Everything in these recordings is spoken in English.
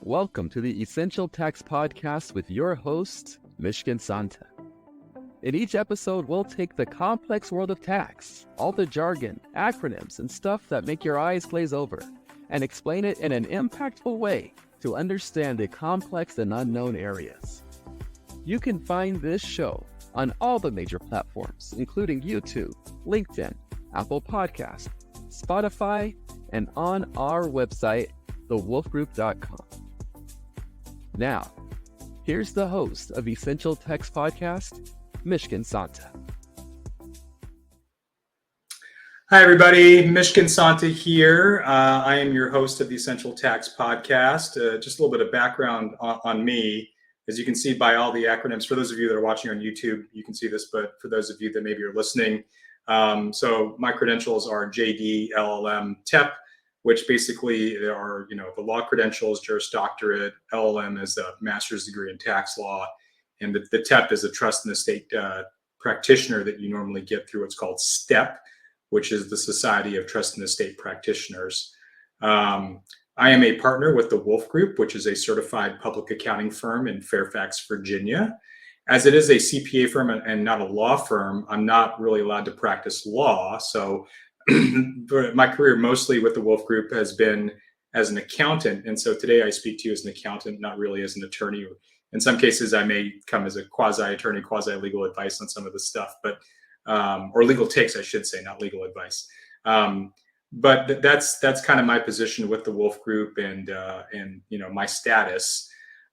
Welcome to the Essential Tax Podcast with your host, Mishkin Santa. In each episode, we'll take the complex world of tax, all the jargon, acronyms, and stuff that make your eyes glaze over, and explain it in an impactful way to understand the complex and unknown areas. You can find this show on all the major platforms, including YouTube, LinkedIn, Apple Podcasts, Spotify, and on our website, thewolfgroup.com. Now, here's the host of Essential Tax Podcast, Mishkin Santa. Hi, everybody. Mishkin Santa here. I am your host of the Essential Tax Podcast. Just a little bit of background on me. As you can see by all the acronyms, for those of you that are watching on YouTube, you can see this, but for those of you that maybe are listening, so my credentials are JD, LLM, TEP, which basically are, the law credentials, Juris Doctorate. LLM is a master's degree in tax law, and the TEP is a trust and estate practitioner that you normally get through what's called STEP, which is the Society of Trust and Estate Practitioners. I am a partner with the Wolf Group, which is a certified public accounting firm in Fairfax, Virginia. As it is a CPA firm and not a law firm, I'm not really allowed to practice law. So my career mostly with the Wolf Group has been as an accountant. And so today I speak to you as an accountant, not really as an attorney. In some cases, I may come as a quasi-attorney, quasi-legal advice on some of this stuff, but or legal takes, I should say, not legal advice. But that's kind of my position with the Wolf Group and my status.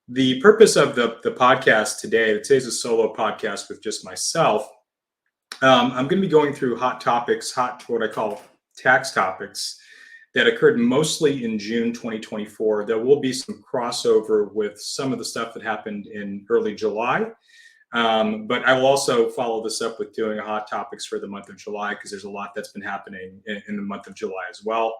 The purpose of the podcast today's a solo podcast with just myself. I'm going to be going through hot what I call tax topics that occurred mostly in June 2024. There will be some crossover with some of the stuff that happened in early July. But I will also follow this up with doing a hot topics for the month of July, because there's a lot that's been happening in the month of July as well.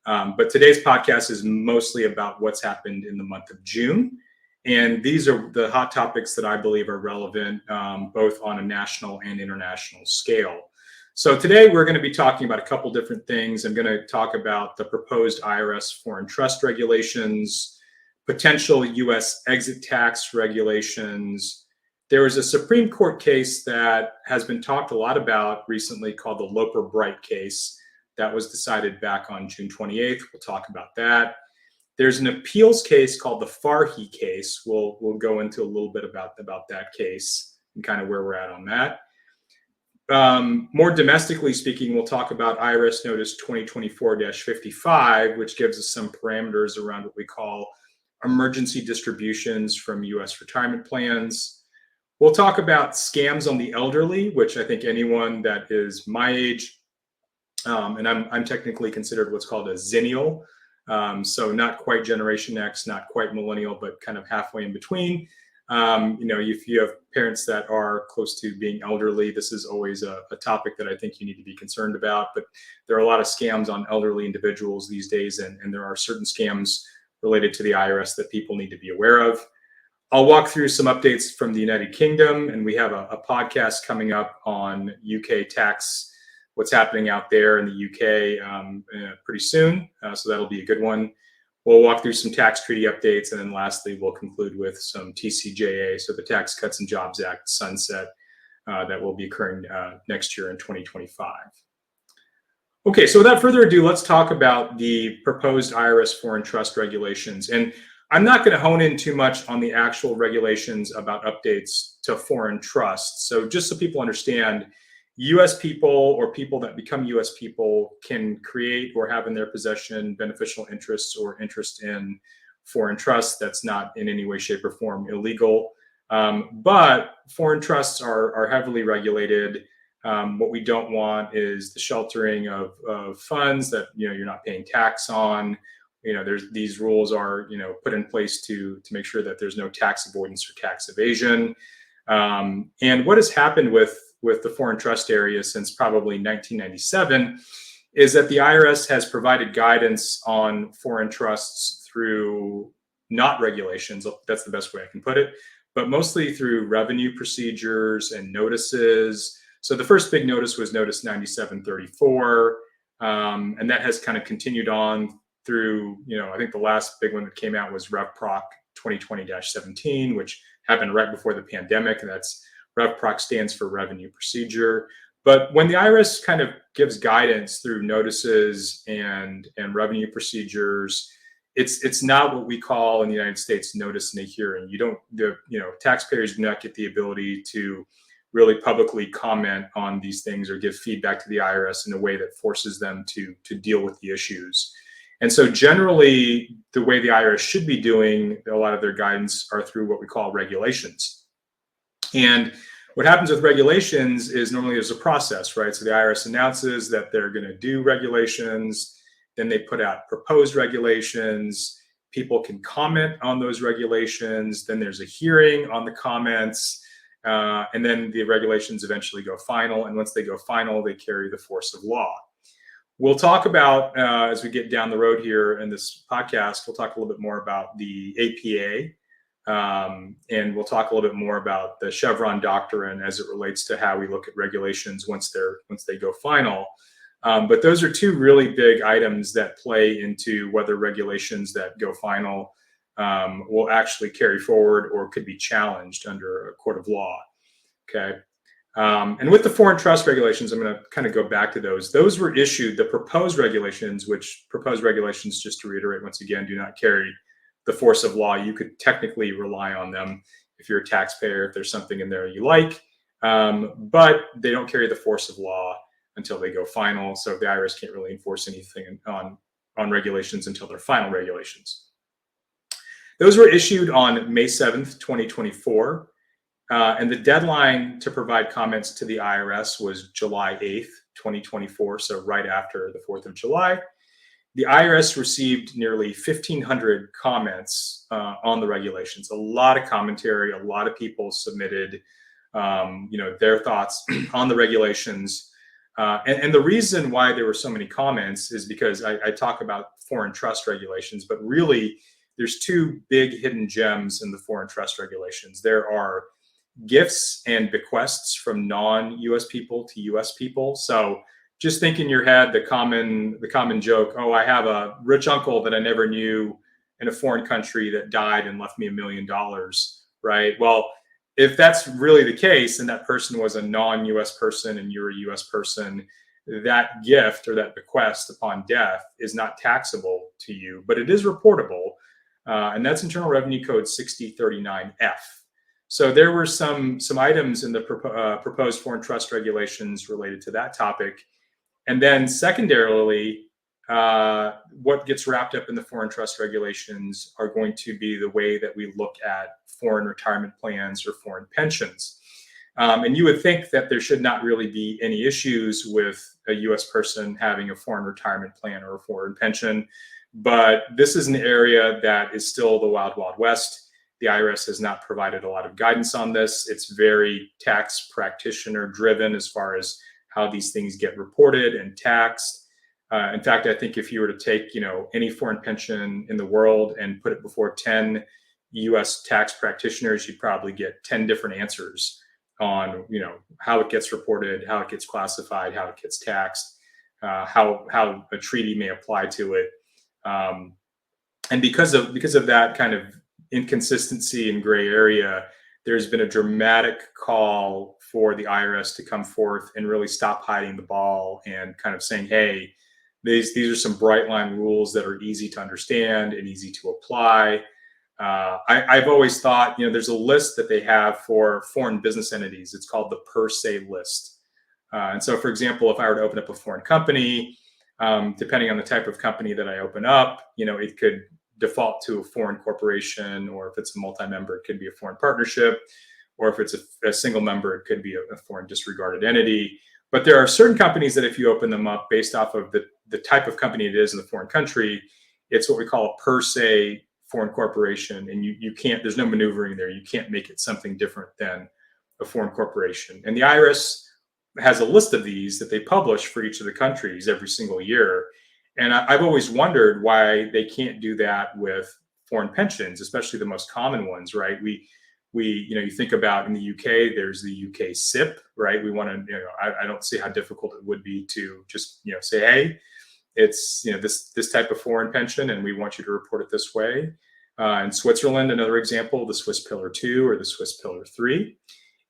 But today's podcast is mostly about what's happened in the month of June. And these are the hot topics that I believe are relevant, both on a national and international scale. So today we're going to be talking about a couple different things. I'm going to talk about the proposed IRS foreign trust regulations, potential U.S. exit tax regulations. There was a Supreme Court case that has been talked a lot about recently called the Loper Bright case that was decided back on June 28th. We'll talk about that. There's an appeals case called the Farhi case. We'll go into a little bit about that case and kind of where we're at on that. More domestically speaking, we'll talk about IRS Notice 2024-55, which gives us some parameters around what we call emergency distributions from U.S. retirement plans. We'll talk about scams on the elderly, which I think anyone that is my age, and I'm technically considered what's called a zennial. So not quite Generation X, not quite millennial, but kind of halfway in between. If you have parents that are close to being elderly, this is always a topic that I think you need to be concerned about. But there are a lot of scams on elderly individuals these days, and there are certain scams related to the IRS that people need to be aware of. I'll walk through some updates from the United Kingdom, and we have a podcast coming up on UK tax, what's happening out there in the UK pretty soon. So that'll be a good one. We'll walk through some tax treaty updates. And then lastly, we'll conclude with some TCJA, so the Tax Cuts and Jobs Act sunset that will be occurring next year in 2025. Okay, so without further ado, let's talk about the proposed IRS foreign trust regulations. And I'm not going to hone in too much on the actual regulations about updates to foreign trusts. So just so people understand, U.S. people or people that become U.S. people can create or have in their possession beneficial interests or interest in foreign trusts. That's not in any way, shape, or form illegal. But foreign trusts are heavily regulated. What we don't want is the sheltering of funds that you're not paying tax on. These rules are put in place to make sure that there's no tax avoidance or tax evasion. And what has happened with the foreign trust area since probably 1997 is that the IRS has provided guidance on foreign trusts through not regulations, that's the best way I can put it, but mostly through revenue procedures and notices. So the first big notice was Notice 9734, and that has kind of continued on through, I think the last big one that came out was RevProc 2020-17, which happened right before the pandemic. And that's RevProc stands for revenue procedure. But when the IRS kind of gives guidance through notices and revenue procedures, it's not what we call in the United States notice and a hearing. Taxpayers do not get the ability to really publicly comment on these things or give feedback to the IRS in a way that forces them to deal with the issues. And so generally, the way the IRS should be doing a lot of their guidance are through what we call regulations. And what happens with regulations is normally there's a process, right? So the IRS announces that they're going to do regulations, then they put out proposed regulations, people can comment on those regulations, then there's a hearing on the comments, and then the regulations eventually go final. And once they go final, they carry the force of law. We'll talk about, as we get down the road here in this podcast, we'll talk a little bit more about the APA, and we'll talk a little bit more about the Chevron Doctrine as it relates to how we look at regulations once they go final. But those are two really big items that play into whether regulations that go final will actually carry forward or could be challenged under a court of law. Okay. And with the foreign trust regulations, I'm going to kind of go back to those. Those were issued, the proposed regulations, just to reiterate once again, do not carry the force of law. You could technically rely on them if you're a taxpayer, if there's something in there you like, but they don't carry the force of law until they go final. So the IRS can't really enforce anything on regulations until they're final regulations. Those were issued on May 7th, 2024. And the deadline to provide comments to the IRS was July 8th, 2024, so right after the 4th of July. The IRS received nearly 1,500 comments on the regulations, a lot of commentary, a lot of people submitted their thoughts on the regulations. And the reason why there were so many comments is because I talk about foreign trust regulations, but really there's two big hidden gems in the foreign trust regulations. There are gifts and bequests from non-US people to US people. So just think in your head, the common joke, oh, I have a rich uncle that I never knew in a foreign country that died and left me $1 million, right? Well, if that's really the case, and that person was a non-US person and you're a US person, that gift or that bequest upon death is not taxable to you, but it is reportable. And that's Internal Revenue Code 6039F. So there were some items in the proposed foreign trust regulations related to that topic. And then secondarily, what gets wrapped up in the foreign trust regulations are going to be the way that we look at foreign retirement plans or foreign pensions. And you would think that there should not really be any issues with a US person having a foreign retirement plan or a foreign pension. But this is an area that is still the wild, wild west. The IRS has not provided a lot of guidance on this. It's very tax practitioner driven as far as how these things get reported and taxed. In fact, I think if you were to take, any foreign pension in the world and put it before 10 US tax practitioners, you'd probably get 10 different answers on, how it gets reported, how it gets classified, how it gets taxed, how a treaty may apply to it. And because of that kind of inconsistency and gray area, there's been a dramatic call for the IRS to come forth and really stop hiding the ball and kind of saying, hey, these are some bright line rules that are easy to understand and easy to apply. I've always thought, there's a list that they have for foreign business entities. It's called the per se list. And so, for example, if I were to open up a foreign company, depending on the type of company that I open up, it could default to a foreign corporation, or if it's a multi-member, it could be a foreign partnership, or if it's a single member, it could be a foreign disregarded entity. But there are certain companies that if you open them up based off of the type of company it is in the foreign country, it's what we call a per se foreign corporation, and you can't, there's no maneuvering there. You can't make it something different than a foreign corporation. And the IRS has a list of these that they publish for each of the countries every single year. And I've always wondered why they can't do that with foreign pensions, especially the most common ones, right? You think about in the UK, there's the UK SIP, right? We want to, I don't see how difficult it would be to just, say, hey, it's this type of foreign pension, and we want you to report it this way. In Switzerland, another example, the Swiss Pillar 2 or the Swiss Pillar 3.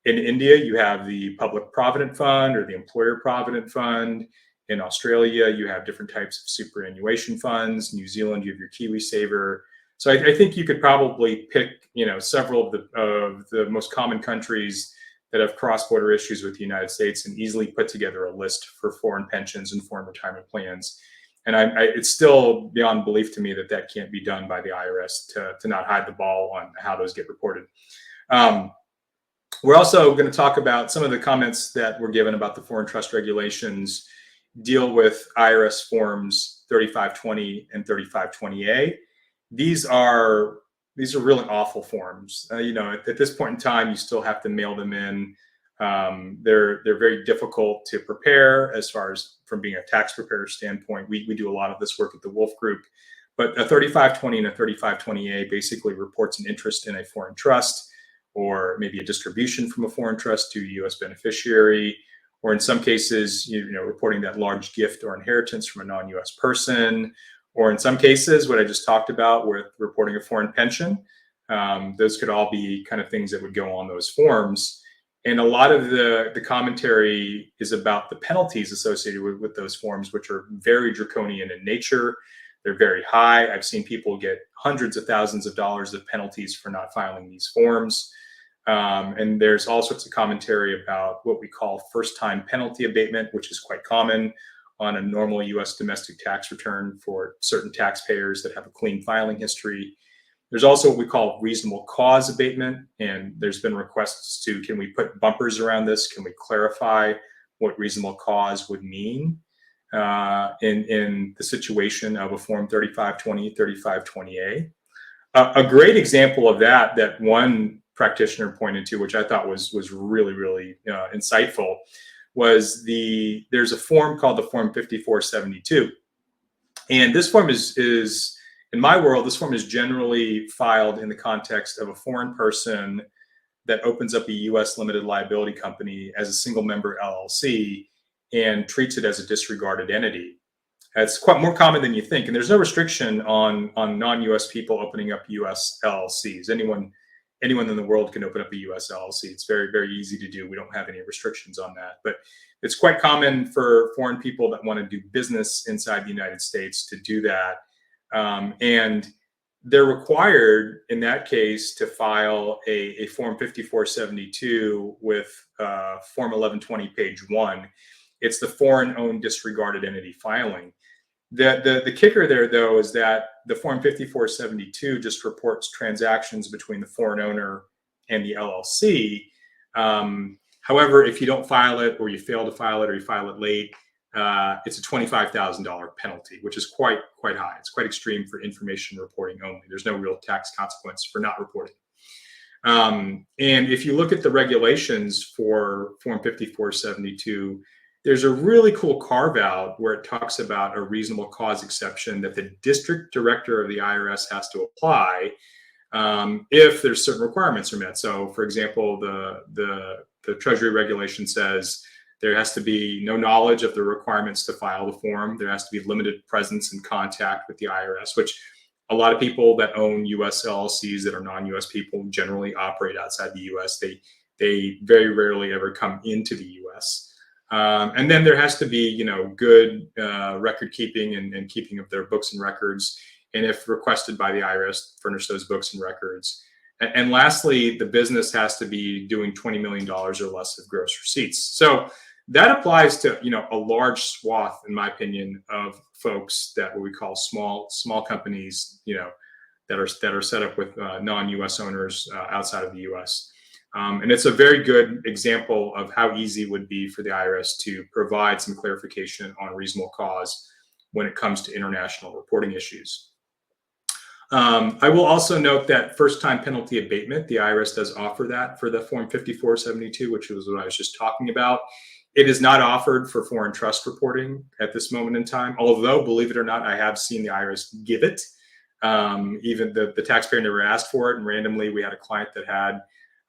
In India, you have the Public Provident Fund or the Employer Provident Fund. In Australia, you have different types of superannuation funds. New Zealand, you have your Kiwi Saver. So I think you could probably pick, several of the most common countries that have cross-border issues with the United States and easily put together a list for foreign pensions and foreign retirement plans. And it's still beyond belief to me that can't be done by the IRS to not hide the ball on how those get reported. We're also going to talk about some of the comments that were given about the foreign trust regulations deal with IRS forms 3520 and 3520A. These are really awful forms. At this point in time, you still have to mail them in. They're very difficult to prepare as far as from being a tax preparer standpoint. We do a lot of this work at the Wolf Group, but a 3520 and a 3520A basically reports an interest in a foreign trust, or maybe a distribution from a foreign trust to a U.S. beneficiary, or in some cases, reporting that large gift or inheritance from a non-U.S. person, or in some cases, what I just talked about with reporting a foreign pension. Those could all be kind of things that would go on those forms. And a lot of the commentary is about the penalties associated with those forms, which are very draconian in nature. They're very high. I've seen people get hundreds of thousands of dollars of penalties for not filing these forms. And there's all sorts of commentary about what we call first-time penalty abatement, which is quite common on a normal U.S. domestic tax return for certain taxpayers that have a clean filing history. There's also what we call reasonable cause abatement, and there's been requests can we put bumpers around this? Can we clarify what reasonable cause would mean in the situation of a Form 3520, 3520A? A great example of that one practitioner pointed to, which I thought was really, really insightful, was there's a form called the Form 5472. And this form is in my world, this form is generally filed in the context of a foreign person that opens up a U.S. limited liability company as a single member LLC and treats it as a disregarded entity. It's quite more common than you think. And there's no restriction on non-U.S. people opening up U.S. LLCs. Anyone in the world can open up a U.S. LLC. It's very, very easy to do. We don't have any restrictions on that. But it's quite common for foreign people that want to do business inside the United States to do that. And they're required, in that case, to file a Form 5472 with Form 1120, page 1. It's the foreign-owned disregarded entity filing. The kicker there, though, is that the Form 5472 just reports transactions between the foreign owner and the LLC. However, if you don't file it, or you fail to file it, or you file it late, it's a $25,000 penalty, which is quite high. It's quite extreme for information reporting only. There's no real tax consequence for not reporting. And if you look at the regulations for Form 5472, there's a really cool carve out where it talks about a reasonable cause exception that the district director of the IRS has to apply if there's certain requirements are met. So, for example, the Treasury regulation says there has to be no knowledge of the requirements to file the form. There has to be limited presence and contact with the IRS, which a lot of people that own U.S. LLCs that are non-U.S. people generally operate outside the U.S. They very rarely ever come into the U.S. And then there has to be, good record keeping and keeping of their books and records. And if requested by the IRS, furnish those books and records. And lastly, the business has to be doing $20 million or less of gross receipts. So that applies to, a large swath, in my opinion, of folks that what we call small companies, that are set up with non-U.S. owners outside of the U.S. And it's a very good example of how easy it would be for the IRS to provide some clarification on reasonable cause when it comes to international reporting issues. I will also note that first-time penalty abatement, the IRS does offer that for the Form 5472, which was what I was just talking about. It is not offered for foreign trust reporting at this moment in time, although, believe it or not, I have seen the IRS give it. Even the taxpayer never asked for it, and randomly we had a client that had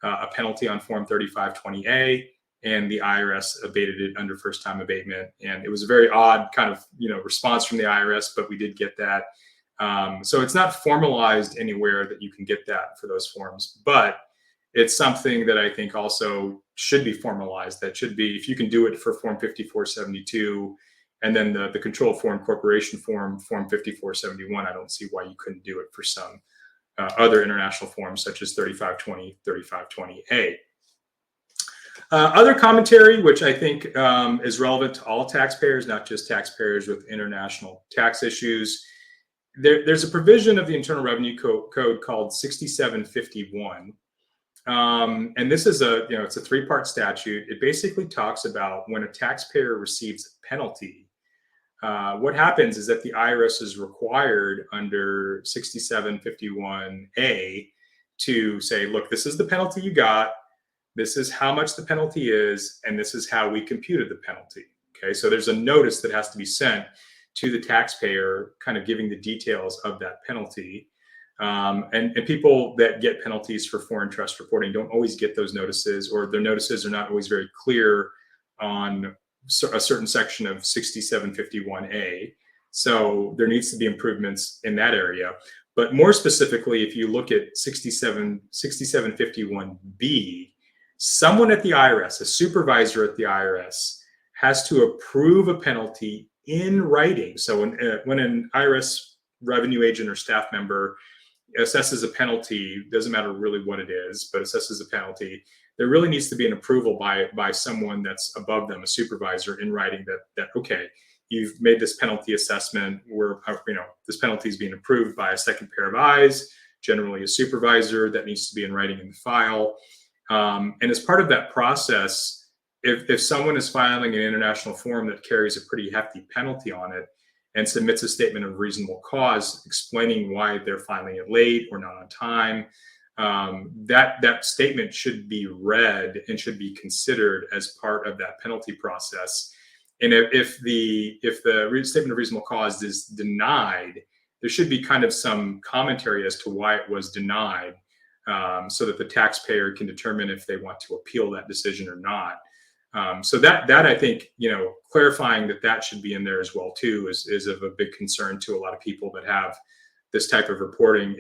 a penalty on Form 3520A, and the IRS abated it under first-time abatement. And it was a very odd kind of response from the IRS, but we did get that. So it's not formalized anywhere that you can get that for those forms, but it's something that I think also should be formalized. That should be, if you can do it for Form 5472, and then the controlled foreign corporation form, Form 5471, I don't see why you couldn't do it for some other international forms such as 3520, 3520A. Other commentary, which I think is relevant to all taxpayers, not just taxpayers with international tax issues. There's a provision of the Internal Revenue Code called 6751. And this is it's a 3-part statute. It basically talks about when a taxpayer receives a penalty, what happens is that the IRS is required under 6751A to say, look, this is the penalty you got, this is how much the penalty is, and this is how we computed the penalty. Okay, so there's a notice that has to be sent to the taxpayer, kind of giving the details of that penalty. And people that get penalties for foreign trust reporting don't always get those notices, or their notices are not always very clear on a certain section of 6751A. So there needs to be improvements in that area. But more specifically, if you look at 6751B, someone at the IRS, a supervisor at the IRS, has to approve a penalty in writing. So when an IRS revenue agent or staff member assesses a penalty, doesn't matter really what it is, but assesses a penalty, there really needs to be an approval by someone that's above them, a supervisor, in writing that okay, you've made this penalty assessment, this penalty is being approved by a second pair of eyes, generally a supervisor. That needs to be in writing in the file. And as part of that process, if someone is filing an international form that carries a pretty hefty penalty on it and submits a statement of reasonable cause explaining why they're filing it late or not on time, that statement should be read and should be considered as part of that penalty process. And if the statement of reasonable cause is denied, there should be kind of some commentary as to why it was denied, so that the taxpayer can determine if they want to appeal that decision or not. So that I think, clarifying that should be in there as well too is of a big concern to a lot of people that have this type of reporting.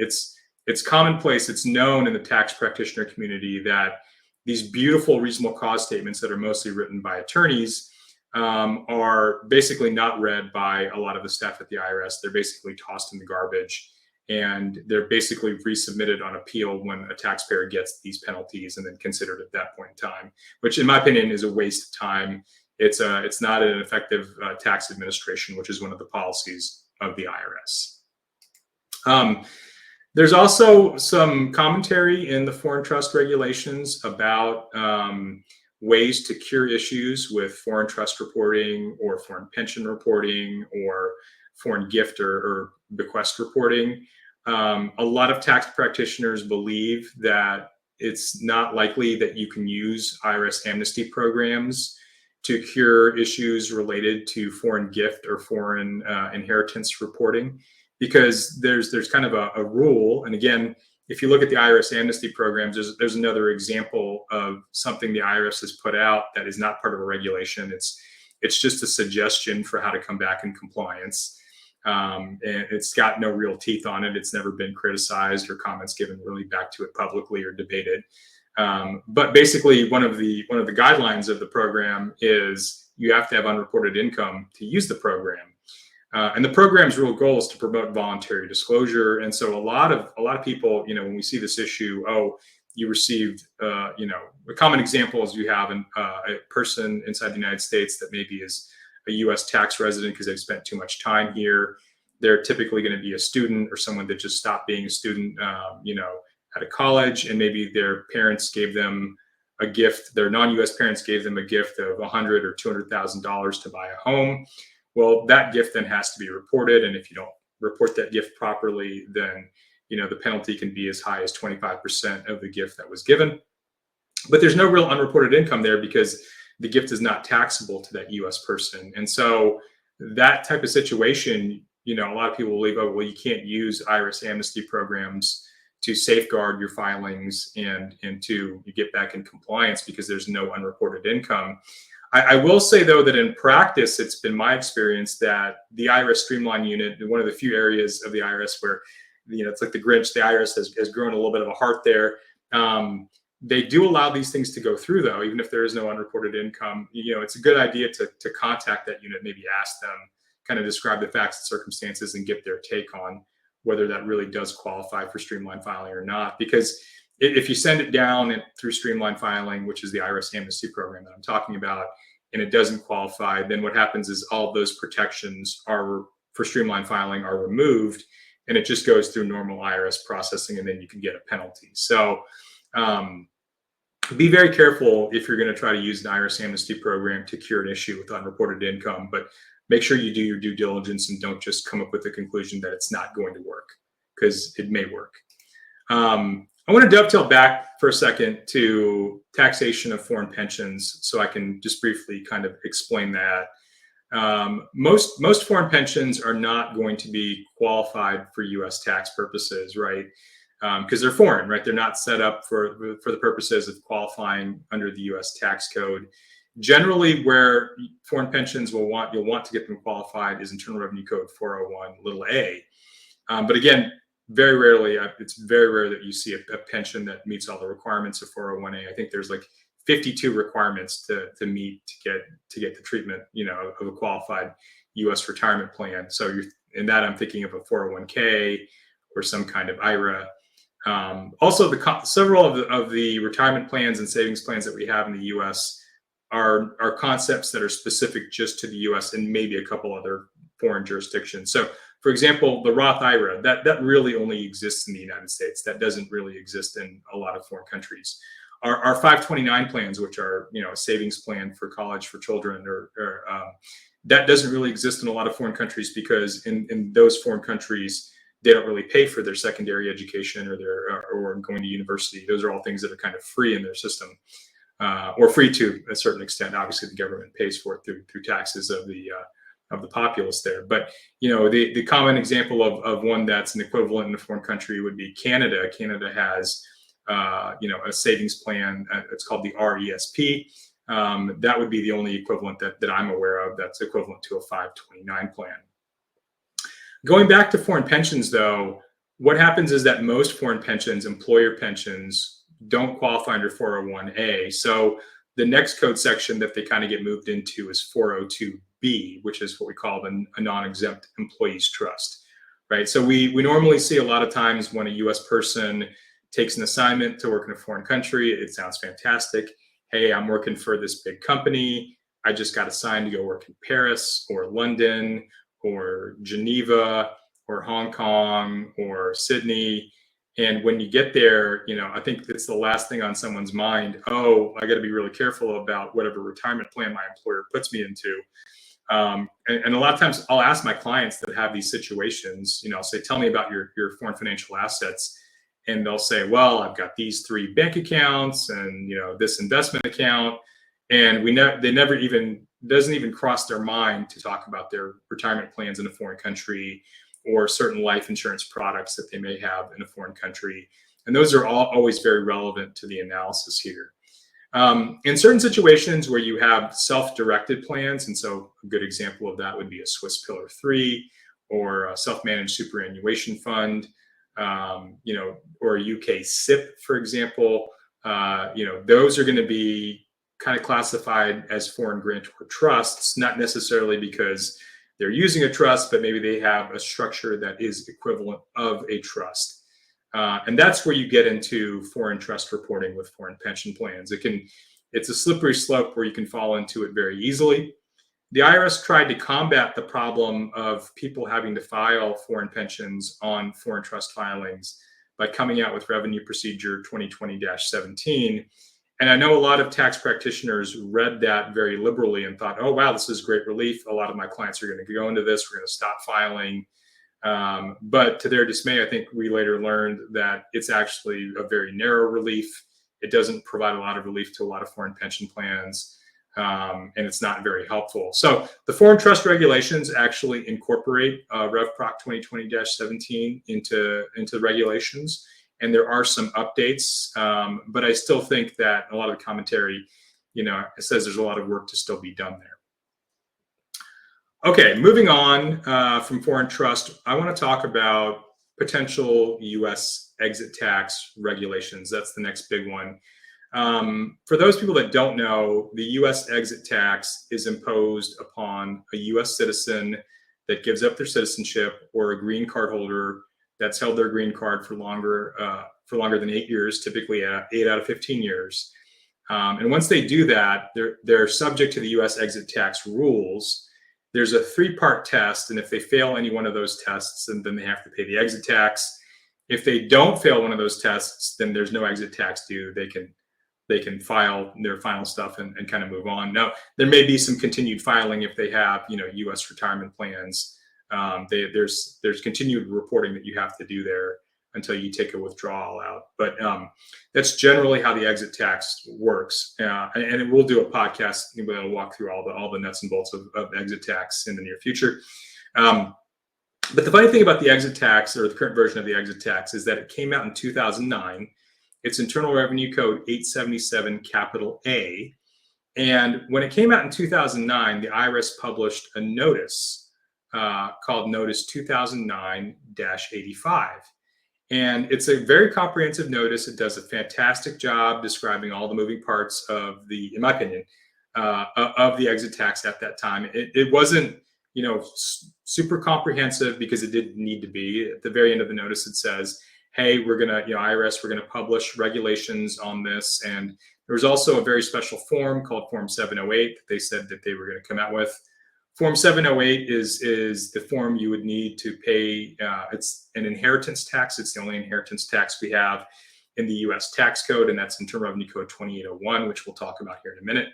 It's commonplace. It's known in the tax practitioner community that these beautiful reasonable cause statements that are mostly written by attorneys are basically not read by a lot of the staff at the IRS. They're basically tossed in the garbage, and they're basically resubmitted on appeal when a taxpayer gets these penalties and then considered at that point in time, which in my opinion is a waste of time. It's not an effective tax administration, which is one of the policies of the IRS. There's also some commentary in the foreign trust regulations about ways to cure issues with foreign trust reporting or foreign pension reporting or foreign gift or bequest reporting. A lot of tax practitioners believe that it's not likely that you can use IRS amnesty programs to cure issues related to foreign gift or foreign inheritance reporting, because there's kind of a rule. And again, if you look at the IRS amnesty programs, there's another example of something the IRS has put out that is not part of a regulation. It's just a suggestion for how to come back in compliance. And it's got no real teeth on it. It's never been criticized or comments given really back to it publicly or debated. But basically, one of the guidelines of the program is you have to have unreported income to use the program. And the program's real goal is to promote voluntary disclosure. And so a lot of people, when we see this issue, you received, a common example is you have a person inside the United States that maybe is a U.S. tax resident because they've spent too much time here. They're typically going to be a student or someone that just stopped being a student, at a college, and maybe their parents gave them a gift. Their non-U.S. parents gave them a gift of $100,000 or $200,000 to buy a home. Well, that gift then has to be reported, and if you don't report that gift properly, then the penalty can be as high as 25% of the gift that was given. But there's no real unreported income there because the gift is not taxable to that U.S. person. And so that type of situation, a lot of people believe, you can't use IRS amnesty programs safeguard your filings and to get back in compliance because there's no unreported income. I will say, though, that in practice, it's been my experience that the IRS Streamline Unit, one of the few areas of the IRS where, it's like the Grinch, the IRS has grown a little bit of a heart there. They do allow these things to go through, though, even if there is no unreported income. It's a good idea to contact that unit, maybe ask them, kind of describe the facts and circumstances and get their take on whether that really does qualify for streamline filing or not. Because if you send it down through streamline filing, which is the IRS amnesty program that I'm talking about, and it doesn't qualify, then what happens is all those protections for streamline filing are removed, and it just goes through normal IRS processing, and then you can get a penalty. So be very careful if you're going to try to use an IRS amnesty program to cure an issue with unreported income, but make sure you do your due diligence and don't just come up with the conclusion that it's not going to work, because it may work. I want to dovetail back for a second to taxation of foreign pensions, so I can just briefly kind of explain that. Most foreign pensions are not going to be qualified for U.S. tax purposes, right? Because they're foreign, right? They're not set up for the purposes of qualifying under the U.S. tax code. Generally, where foreign pensions you'll want to get them qualified is Internal Revenue Code 401(a). But again, very rarely, it's very rare that you see a pension that meets all the requirements of 401(a). I think there's like 52 requirements to meet to get the treatment, of a qualified U.S. retirement plan. So in that, I'm thinking of a 401(k) or some kind of IRA. Also, several of the retirement plans and savings plans that we have in the U.S. are concepts that are specific just to the U.S. and maybe a couple other foreign jurisdictions. So, for example, the Roth IRA, that really only exists in the United States. That doesn't really exist in a lot of foreign countries. Our 529 plans, which are a savings plan for college for children, or that doesn't really exist in a lot of foreign countries, because in those foreign countries they don't really pay for their secondary education or going to university. Those are all things that are kind of free in their system, or free to a certain extent. Obviously, the government pays for it through taxes of the populace there. But the common example of one that's an equivalent in a foreign country would be Canada. Canada has a savings plan. It's called the RESP. That would be the only equivalent that I'm aware of that's equivalent to a 529 plan. Going back to foreign pensions, though, what happens is that most foreign pensions, employer pensions, don't qualify under 401(a). So the next code section that they kind of get moved into is 402(b), which is what we call a non-exempt employees trust, right? So we normally see a lot of times when a U.S. person takes an assignment to work in a foreign country, it sounds fantastic. Hey, I'm working for this big company. I just got assigned to go work in Paris or London or Geneva or Hong Kong or Sydney. And when you get there, I think it's the last thing on someone's mind. Oh, I got to be really careful about whatever retirement plan my employer puts me into. And a lot of times I'll ask my clients that have these situations, I'll say, tell me about your foreign financial assets. And they'll say, well, I've got these 3 bank accounts and, this investment account. And doesn't even cross their mind to talk about their retirement plans in a foreign country or certain life insurance products that they may have in a foreign country. And those are always very relevant to the analysis here. In certain situations where you have self-directed plans, and so a good example of that would be a Swiss Pillar 3 or a self-managed superannuation fund, or a UK SIP, for example, those are going to be kind of classified as foreign grantor trusts, not necessarily because they're using a trust, but maybe they have a structure that is equivalent of a trust. And that's where you get into foreign trust reporting with foreign pension plans. It's a slippery slope where you can fall into it very easily. The IRS tried to combat the problem of people having to file foreign pensions on foreign trust filings by coming out with Revenue Procedure 2020-17. And I know a lot of tax practitioners read that very liberally and thought, oh, wow, this is great relief. A lot of my clients are going to go into this. We're going to stop filing. But to their dismay, I think we later learned that it's actually a very narrow relief. It doesn't provide a lot of relief to a lot of foreign pension plans, and it's not very helpful. So the foreign trust regulations actually incorporate Rev Proc 2020-17 into regulations. and there are some updates, but I still think that a lot of the commentary, it says there's a lot of work to still be done there. Okay, moving on from foreign trust, I want to talk about potential U.S. exit tax regulations. That's the next big one. For those people that don't know, the U.S. exit tax is imposed upon a U.S. citizen that gives up their citizenship, or a green card holder that's held their green card for longer than 8 years, typically 8 out of 15 years. And once they do that, they're subject to the U.S. exit tax rules. There's a 3-part test, and if they fail any one of those tests, then they have to pay the exit tax. If they don't fail one of those tests, then there's no exit tax due. They can file their final stuff and kind of move on. Now, there may be some continued filing if they have, U.S. retirement plans. There's continued reporting that you have to do there until you take a withdrawal out. But that's generally how the exit tax works. And we'll do a podcast that'll walk through all the nuts and bolts of exit tax in the near future. But the funny thing about the exit tax, or the current version of the exit tax, is that it came out in 2009. It's Internal Revenue Code 877 capital A. And when it came out in 2009, the IRS published a notice called Notice 2009-85. And it's a very comprehensive notice. It does a fantastic job describing all the moving parts of in my opinion, of the exit tax at that time. It wasn't, super comprehensive, because it didn't need to be. At the very end of the notice, it says, hey, we're going to, IRS, we're going to publish regulations on this. And there was also a very special form called Form 708 that they said that they were going to come out with. Form 708 is the form you would need to pay. It's an inheritance tax. It's the only inheritance tax we have in the U.S. tax code, and that's Internal Revenue Code 2801, which we'll talk about here in a minute.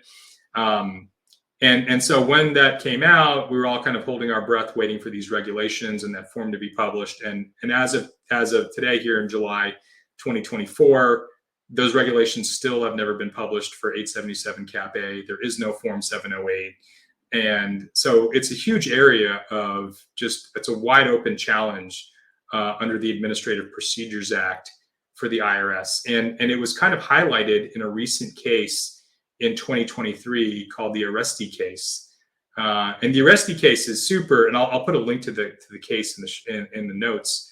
And so when that came out, we were all kind of holding our breath, waiting for these regulations and that form to be published. And as of today, here in July 2024, those regulations still have never been published for 877 Cap A. There is no Form 708. And so it's a huge area of it's a wide open challenge under the Administrative Procedures Act for the IRS. And it was kind of highlighted in a recent case in 2023 called the Arresti case. And the Arresti case is super, and I'll put a link to the case in the notes.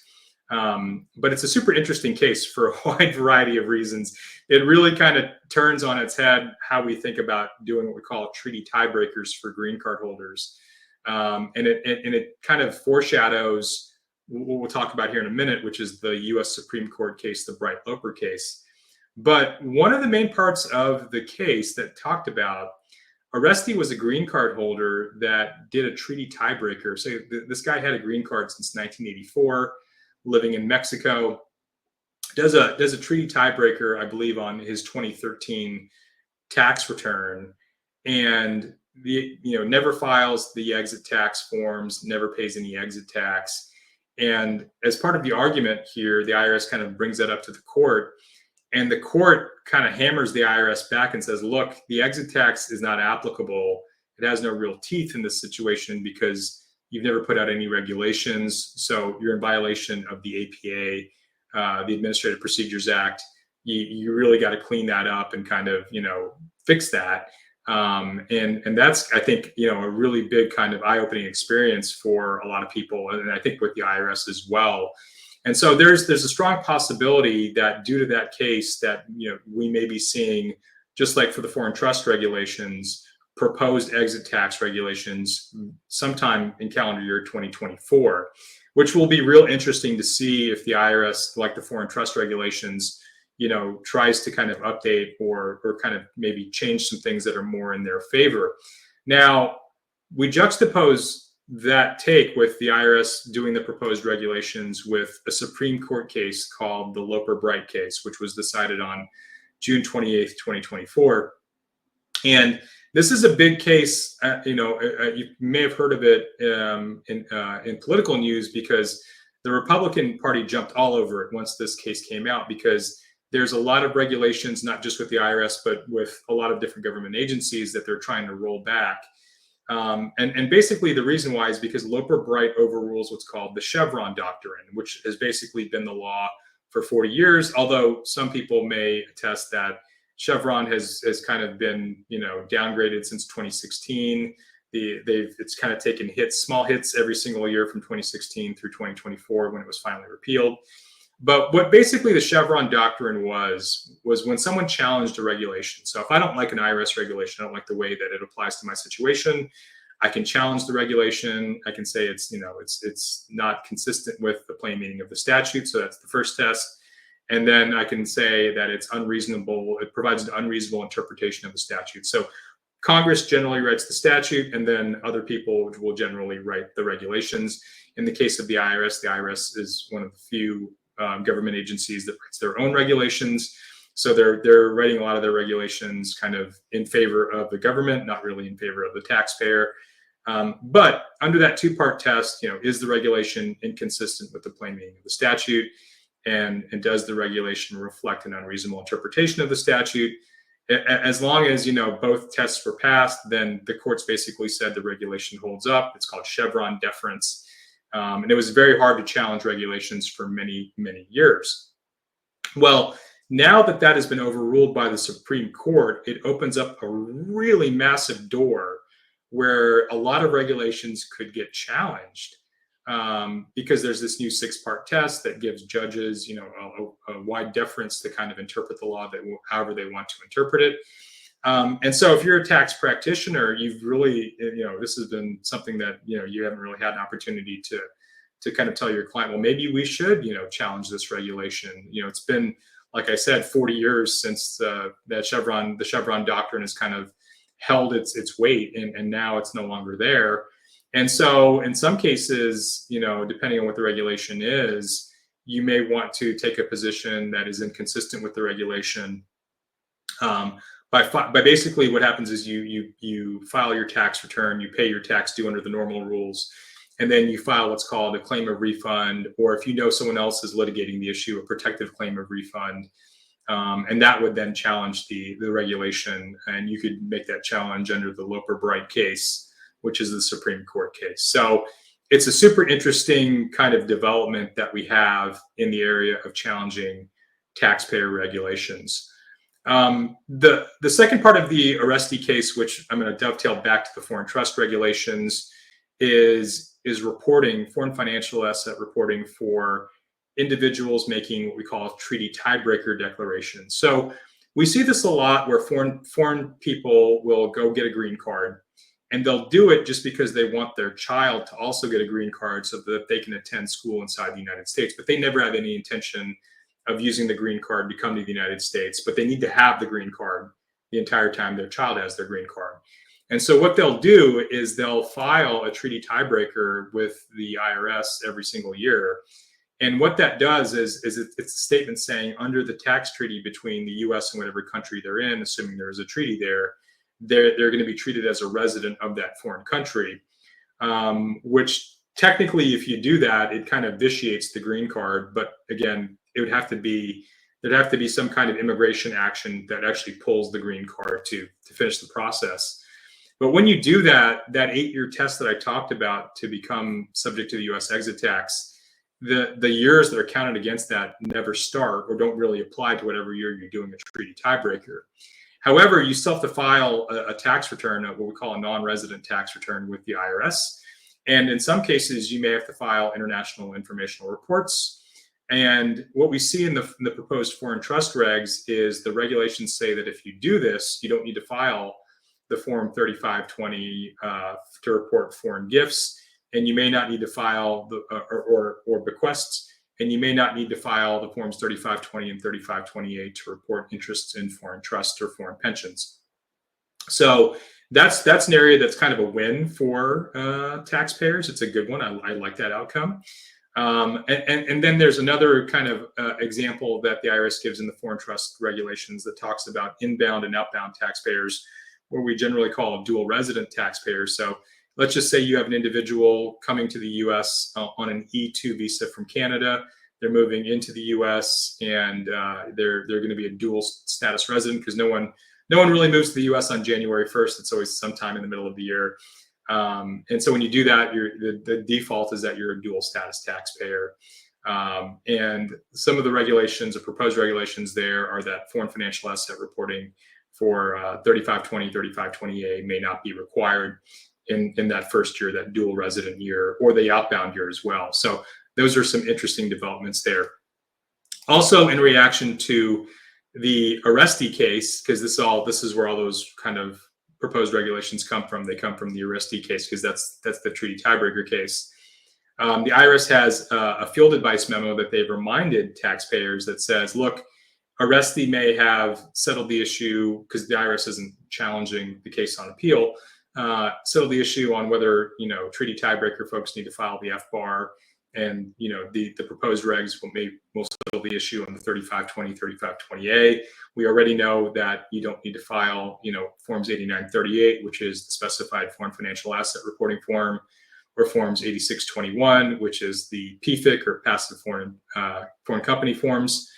But it's a super interesting case for a wide variety of reasons. It really kind of turns on its head how we think about doing what we call treaty tiebreakers for green card holders. And it kind of foreshadows what we'll talk about here in a minute, which is the U.S. Supreme Court case, the Bright Loper case. But one of the main parts of the case that talked about, Arresti was a green card holder that did a treaty tiebreaker. So this guy had a green card since 1984. Living in Mexico, does a treaty tiebreaker, I believe, on his 2013 tax return, and never files the exit tax forms, never pays any exit tax. And as part of the argument here, the IRS kind of brings that up to the court, and the court kind of hammers the IRS back and says, look, the exit tax is not applicable. It has no real teeth in this situation because you've never put out any regulations, so you're in violation of the APA, the Administrative Procedures Act. You really got to clean that up and kind of, fix that. And that's, I think, a really big kind of eye-opening experience for a lot of people, and I think with the IRS as well. And so there's a strong possibility that due to that case that, we may be seeing, just like for the foreign trust regulations, proposed exit tax regulations sometime in calendar year 2024, which will be real interesting to see if the IRS, like the foreign trust regulations, tries to kind of update or kind of maybe change some things that are more in their favor. Now, we juxtapose that take with the IRS doing the proposed regulations with a Supreme Court case called the Loper Bright case, which was decided on June 28th, 2024. And this is a big case. You may have heard of it in political news because the Republican Party jumped all over it once this case came out, because there's a lot of regulations, not just with the IRS, but with a lot of different government agencies that they're trying to roll back. And basically the reason why is because Loper Bright overrules what's called the Chevron Doctrine, which has basically been the law for 40 years, although some people may attest that Chevron has kind of been, downgraded since 2016. It's kind of taken small hits every single year from 2016 through 2024 when it was finally repealed. But what basically the Chevron Doctrine was when someone challenged a regulation. So if I don't like an IRS regulation, I don't like the way that it applies to my situation, I can challenge the regulation. I can say it's not consistent with the plain meaning of the statute. So that's the first test. And then I can say that it's unreasonable. It provides an unreasonable interpretation of the statute. So Congress generally writes the statute, and then other people will generally write the regulations. In the case of the IRS is one of the few government agencies that writes their own regulations. So they're writing a lot of their regulations kind of in favor of the government, not really in favor of the taxpayer. But under that two-part test, is the regulation inconsistent with the plain meaning of the statute? And does the regulation reflect an unreasonable interpretation of the statute? As long as, both tests were passed, then the courts basically said the regulation holds up. It's called Chevron deference. And it was very hard to challenge regulations for many, many years. Well, now that has been overruled by the Supreme Court, it opens up a really massive door where a lot of regulations could get challenged. Because there's this new 6-part test that gives judges, a wide deference to kind of interpret the law however they want to interpret it. And so if you're a tax practitioner, you've really, this has been something that, you haven't really had an opportunity to kind of tell your client, well, maybe we should, challenge this regulation. It's been, like I said, 40 years since the Chevron Doctrine has kind of held its weight, and now it's no longer there. And so in some cases, depending on what the regulation is, you may want to take a position that is inconsistent with the regulation. By basically what happens is you file your tax return, you pay your tax due under the normal rules, and then you file what's called a claim of refund, or if someone else is litigating the issue, a protective claim of refund. And that would then challenge the regulation, and you could make that challenge under the Loper Bright case, which is the Supreme Court case. So it's a super interesting kind of development that we have in the area of challenging taxpayer regulations. The second part of the Arresti case, which I'm going to dovetail back to the foreign trust regulations, is reporting, foreign financial asset reporting for individuals making what we call treaty tiebreaker declarations. So we see this a lot where foreign people will go get a green card, and they'll do it just because they want their child to also get a green card so that they can attend school inside the United States. But they never have any intention of using the green card to come to the United States, but they need to have the green card the entire time their child has their green card. And so what they'll do is they'll file a treaty tiebreaker with the IRS every single year. And what that does is it's a statement saying under the tax treaty between the US and whatever country they're in, assuming there is a treaty there, they're going to be treated as a resident of that foreign country, which technically, if you do that, it kind of vitiates the green card. But again, there'd have to be some kind of immigration action that actually pulls the green card to finish the process. But when you do that 8-year test that I talked about to become subject to the US exit tax, the years that are counted against that never start or don't really apply to whatever year you're doing a treaty tiebreaker. However, you still have to file a tax return, what we call a non-resident tax return with the IRS. And in some cases, you may have to file international informational reports. And what we see in the proposed foreign trust regs is the regulations say that if you do this, you don't need to file the Form 3520 to report foreign gifts. And you may not need to file or bequests. And you may not need to file the Forms 3520 and 3528 to report interests in foreign trusts or foreign pensions. So that's an area that's kind of a win for taxpayers. It's a good one. I like that outcome. And then there's another kind of example that the IRS gives in the foreign trust regulations that talks about inbound and outbound taxpayers, where we generally call dual resident taxpayers. So let's just say you have an individual coming to the U.S. on an E-2 visa from Canada. They're moving into the U.S. and they're going to be a dual status resident because no one really moves to the U.S. on January 1st. It's always sometime in the middle of the year. And so when you do that, the default is that you're a dual status taxpayer. And some of the regulations or proposed regulations there are that foreign financial asset reporting for 3520, 3520A may not be required in that first year, that dual resident year, or the outbound year as well. So those are some interesting developments there. Also, in reaction to the Aresti case, because this is where all those kind of proposed regulations come from. They come from the Aresti case because that's the treaty tiebreaker case. The IRS has a field advice memo that they've reminded taxpayers that says, look, Aresti may have settled the issue, because the IRS isn't challenging the case on appeal, settled the issue on whether, treaty tiebreaker folks need to file the FBAR, and, the proposed regs will settle the issue on the 3520, 3520A. We already know that you don't need to file, forms 8938, which is the specified foreign financial asset reporting form, or forms 8621, which is the PFIC or passive foreign company forms.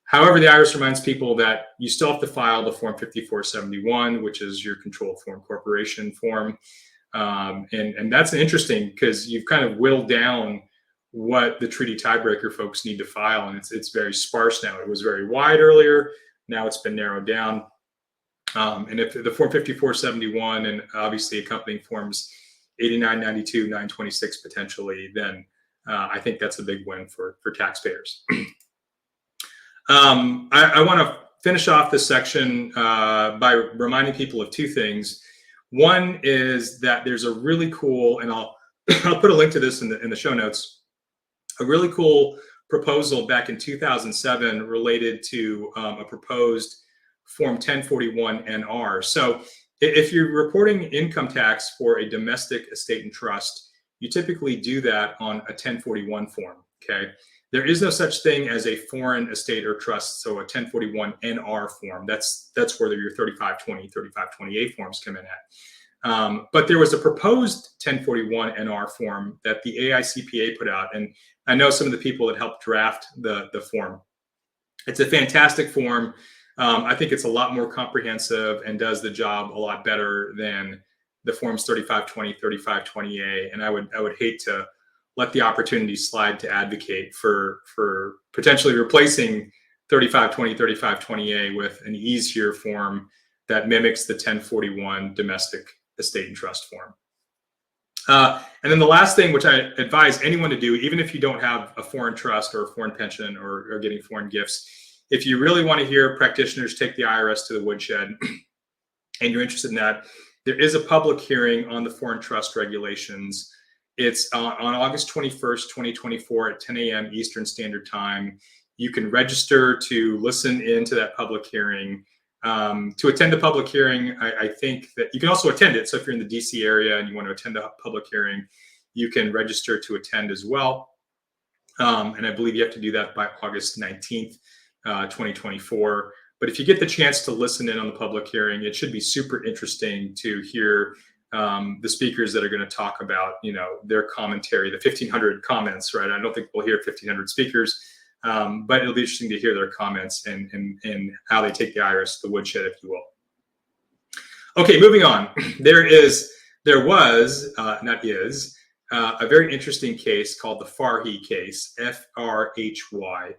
However, the IRS reminds people that you still have to file the form 5471, which is your controlled foreign corporation form. And that's interesting because you've kind of whittled down what the treaty tiebreaker folks need to file, and it's very sparse now. It was very wide earlier. Now it's been narrowed down. And if the form 5471 and obviously accompanying forms 8992, 926 potentially, then I think that's a big win for taxpayers. I want to finish off this section by reminding people of two things. One is that there's a really cool, and I'll put a link to this in the show notes, a really cool proposal back in 2007 related to a proposed Form 1041 NR. So if you're reporting income tax for a domestic estate and trust, you typically do that on a 1041 form, okay? There is no such thing as a foreign estate or trust, so a 1041 NR form. That's where your 3520, 3528 forms come in at. But there was a proposed 1041 NR form that the AICPA put out, and I know some of the people that helped draft the form. It's a fantastic form. I think it's a lot more comprehensive and does the job a lot better than the forms 3520, 3520A. And I would hate to let the opportunity slide to advocate for potentially replacing 3520, 3520A with an easier form that mimics the 1041 domestic estate and trust form. And then the last thing, which I advise anyone to do, even if you don't have a foreign trust or a foreign pension or getting foreign gifts, if you really want to hear practitioners take the IRS to the woodshed and you're interested in that, there is a public hearing on the foreign trust regulations. It's on August 21st, 2024 at 10 a.m. Eastern Standard Time. You can register to listen into that public hearing. To attend the public hearing, I think that you can also attend it. So if you're in the DC area and you want to attend a public hearing, you can register to attend as well. And I believe you have to do that by August 19th, 2024. But if you get the chance to listen in on the public hearing, it should be super interesting to hear the speakers that are going to talk about, their commentary, the 1,500 comments, right? I don't think we'll hear 1,500 speakers, but it'll be interesting to hear their comments and how they take the IRS to the woodshed, if you will. Okay, moving on. There was a very interesting case called the Farhi case, F-R-H-Y.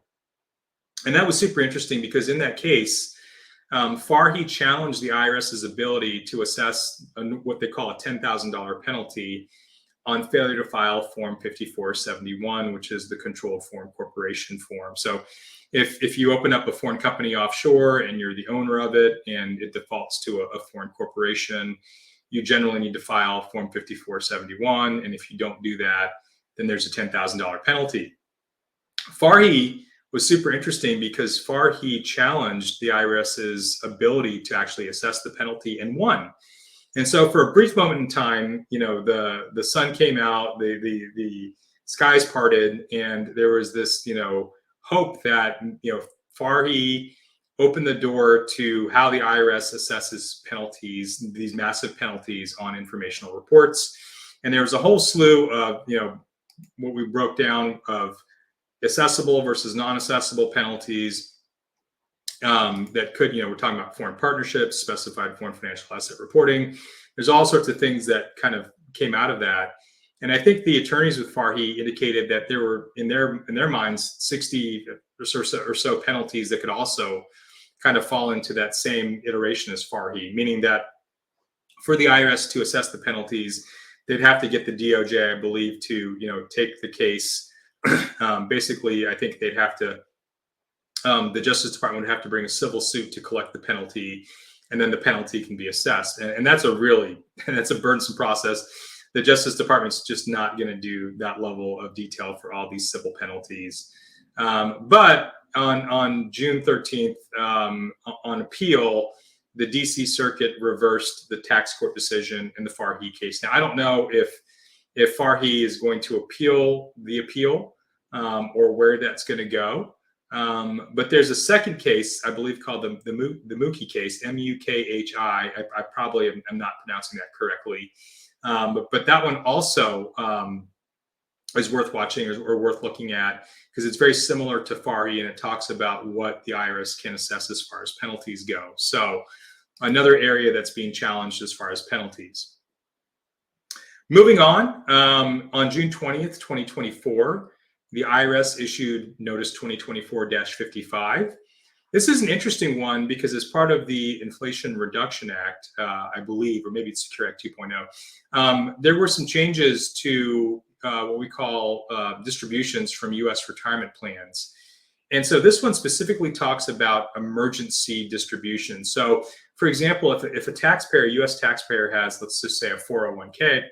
And that was super interesting because in that case, Farhi challenged the IRS's ability to assess what they call a $10,000 penalty on failure to file Form 5471, which is the controlled foreign corporation form. So if you open up a foreign company offshore and you're the owner of it and it defaults to a foreign corporation, you generally need to file Form 5471. And if you don't do that, then there's a $10,000 penalty. Farhi was super interesting because Farhi challenged the IRS's ability to actually assess the penalty and won. And so for a brief moment in time, the sun came out, the skies parted, and there was this, hope that, Farhi opened the door to how the IRS assesses penalties, these massive penalties on informational reports. And there was a whole slew of, what we broke down of accessible versus non-accessible penalties that could, we're talking about foreign partnerships, specified foreign financial asset reporting. There's all sorts of things that kind of came out of that. And I think the attorneys with Farhi indicated that there were in their minds 60 or so penalties that could also kind of fall into that same iteration as Farhi, meaning that for the IRS to assess the penalties, they'd have to get the DOJ, I believe, to take the case. Basically, I think they'd have to. The Justice Department would have to bring a civil suit to collect the penalty, and then the penalty can be assessed. And that's that's a burdensome process. The Justice Department's just not going to do that level of detail for all these civil penalties. But on June 13th, on appeal, the DC Circuit reversed the tax court decision in the Farhi case. Now, I don't know if Farhi is going to appeal the appeal or where that's going to go. But there's a second case, I believe, called the Mukhi case, Mukhi. I probably am not pronouncing that correctly. But that one also is worth watching or worth looking at because it's very similar to Farhi, and it talks about what the IRS can assess as far as penalties go. So another area that's being challenged as far as penalties. Moving on June 20th, 2024, the IRS issued Notice 2024-55. This is an interesting one because as part of the Inflation Reduction Act, I believe, or maybe it's Secure Act 2.0, there were some changes to what we call distributions from U.S. retirement plans. And so this one specifically talks about emergency distribution. So, for example, if a taxpayer, U.S. taxpayer has, let's just say, a 401k,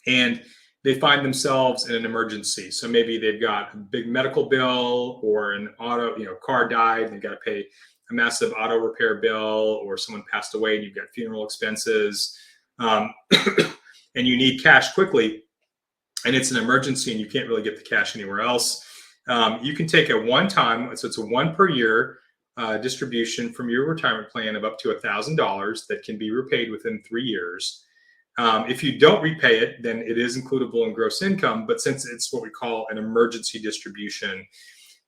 and they find themselves in an emergency. So maybe they've got a big medical bill or an car died, and they've got to pay a massive auto repair bill, or someone passed away and you've got funeral expenses, and you need cash quickly, and it's an emergency and you can't really get the cash anywhere else. You can take a one-time, so it's a one per year distribution from your retirement plan of up to $1,000 that can be repaid within 3 years. If you don't repay it, then it is includable in gross income. But since it's what we call an emergency distribution,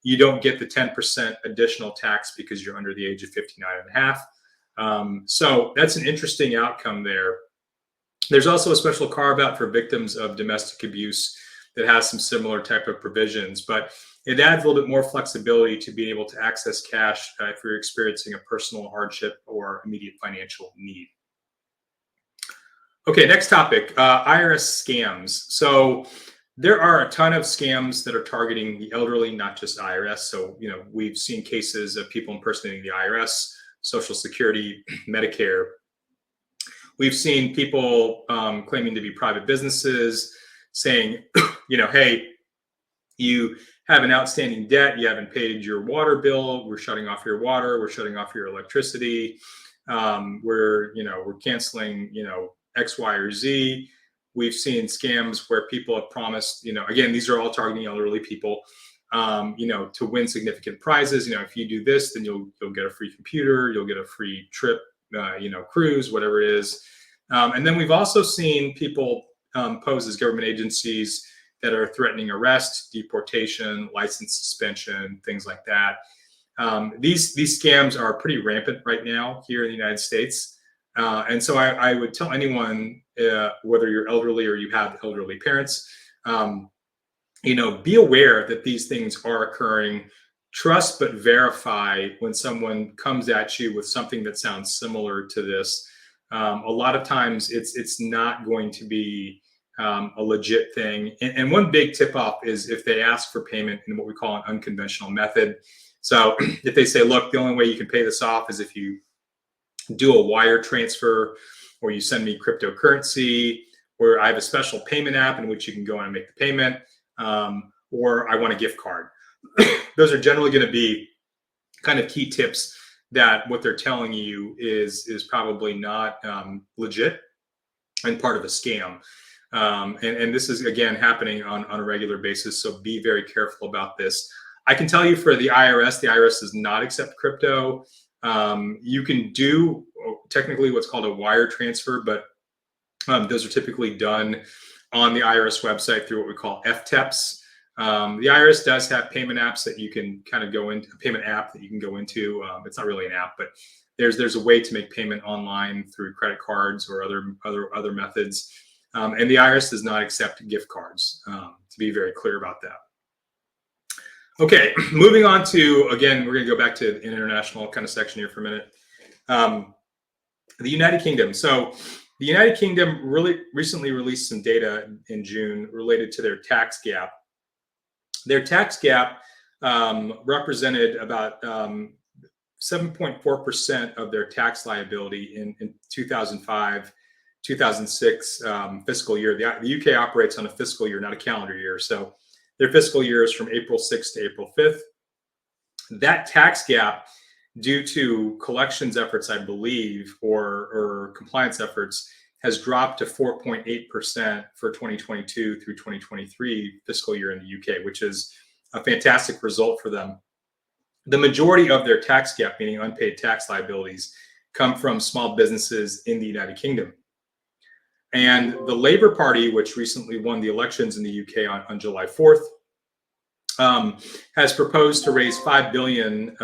you don't get the 10% additional tax because you're under the age of 59 and a half. So that's an interesting outcome there. There's also a special carve out for victims of domestic abuse that has some similar type of provisions, but it adds a little bit more flexibility to be able to access cash if you're experiencing a personal hardship or immediate financial need. Okay, next topic, IRS scams. So there are a ton of scams that are targeting the elderly, not just IRS. So, we've seen cases of people impersonating the IRS, Social Security, Medicare. We've seen people claiming to be private businesses saying, hey, you have an outstanding debt, you haven't paid your water bill, we're shutting off your water, we're shutting off your electricity, we're canceling, X, Y, or Z. We've seen scams where people have promised, again, these are all targeting elderly people, to win significant prizes. If you do this, then you'll get a free computer, you'll get a free trip, cruise, whatever it is. And then we've also seen people pose as government agencies that are threatening arrest, deportation, license suspension, things like that. These scams are pretty rampant right now here in the United States. And so I would tell anyone, whether you're elderly or you have elderly parents, be aware that these things are occurring. Trust but verify when someone comes at you with something that sounds similar to this. A lot of times it's not going to be a legit thing. And one big tip off is if they ask for payment in what we call an unconventional method. So if they say, look, the only way you can pay this off is if you do a wire transfer, or you send me cryptocurrency, or I have a special payment app in which you can go in and make the payment, or I want a gift card. Those are generally going to be kind of key tips that what they're telling you is probably not legit and part of a scam. And this is, again, happening on a regular basis. So be very careful about this. I can tell you for the IRS does not accept crypto. You can do technically what's called a wire transfer, but those are typically done on the IRS website through what we call FTEPs. The IRS does have payment apps that you can kind of go into, a payment app that you can go into. It's not really an app, but there's a way to make payment online through credit cards or other methods. And the IRS does not accept gift cards, to be very clear about that. Okay, moving on to, again, we're going to go back to the international kind of section here for a minute. The United Kingdom. So the United Kingdom really recently released some data in June related to their tax gap. Their tax gap represented about 7.4% of their tax liability in 2005, 2006 fiscal year. The UK operates on a fiscal year, not a calendar year. So their fiscal year is from April 6th to April 5th. That tax gap, due to collections efforts, I believe, or compliance efforts, has dropped to 4.8% for 2022 through 2023 fiscal year in the UK, which is a fantastic result for them. The majority of their tax gap, meaning unpaid tax liabilities, come from small businesses in the United Kingdom. And the Labour Party, which recently won the elections in the UK on July 4th, has proposed to raise £5 billion